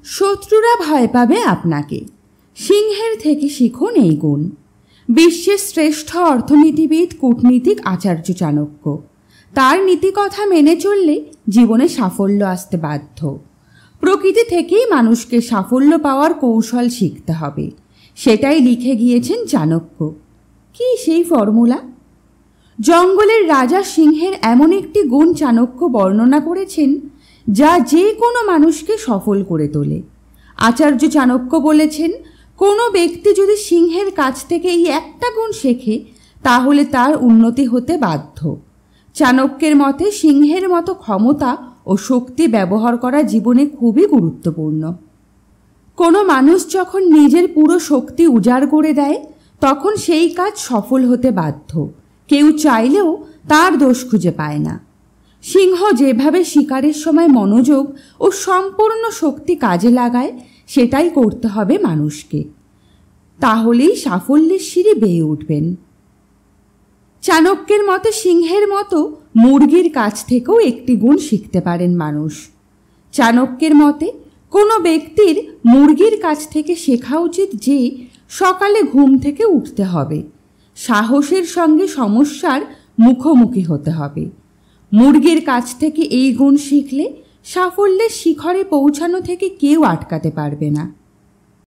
শত্রুরা ভয় পাবে আপনাকে। সিংহের থেকে শিখুন এই গুণ। বিশ্বের শ্রেষ্ঠ অর্থনীতিবিদ কূটনীতিক আচার্য চাণক্য। তার নীতিকথা মেনে চললে জীবনে সাফল্য আসতে বাধ্য। প্রকৃতি থেকেই মানুষকে সাফল্য পাওয়ার কৌশল শিখতে হবে, সেটাই লিখে গিয়েছেন চাণক্য। কি সেই ফর্মুলা? জঙ্গলের রাজা সিংহের এমন একটি গুণ চাণক্য বর্ণনা করেছেন যা যে কোনো মানুষকে সফল করে তোলে। আচার্য চাণক্য বলেছেন, কোনো ব্যক্তি যদি সিংহের কাছ থেকে এই একটা গুণ শেখে তাহলে তার উন্নতি হতে বাধ্য। চাণক্যের মতে সিংহের মতো ক্ষমতা ও শক্তি ব্যবহার করা জীবনে খুবই গুরুত্বপূর্ণ। কোনো মানুষ যখন নিজের পুরো শক্তি উজাড় করে দেয় তখন সেই কাজ সফল হতে বাধ্য। কেউ চাইলেও তার দোষ খুঁজে পায় না। সিংহ যেভাবে শিকারের সময় মনোযোগ ও সম্পূর্ণ শক্তি কাজে লাগায় সেটাই করতে হবে মানুষকে, তাহলেই সাফল্যের সিঁড়ি বেয়ে উঠবেন। চাণক্যের মতে সিংহের মতো মুরগির কাছ থেকেও একটি গুণ শিখতে পারেন মানুষ। চাণক্যের মতে কোনো ব্যক্তির মুরগির কাছ থেকে শেখা উচিত যে সকালে ঘুম থেকে উঠতে হবে, সাহসের সঙ্গে সমস্যার মুখোমুখি হতে হবে। মুরগির কাছ থেকে এই গুণ শিখলে সাফল্যের শিখরে পৌঁছানো থেকে কেউ আটকাতে পারবে না।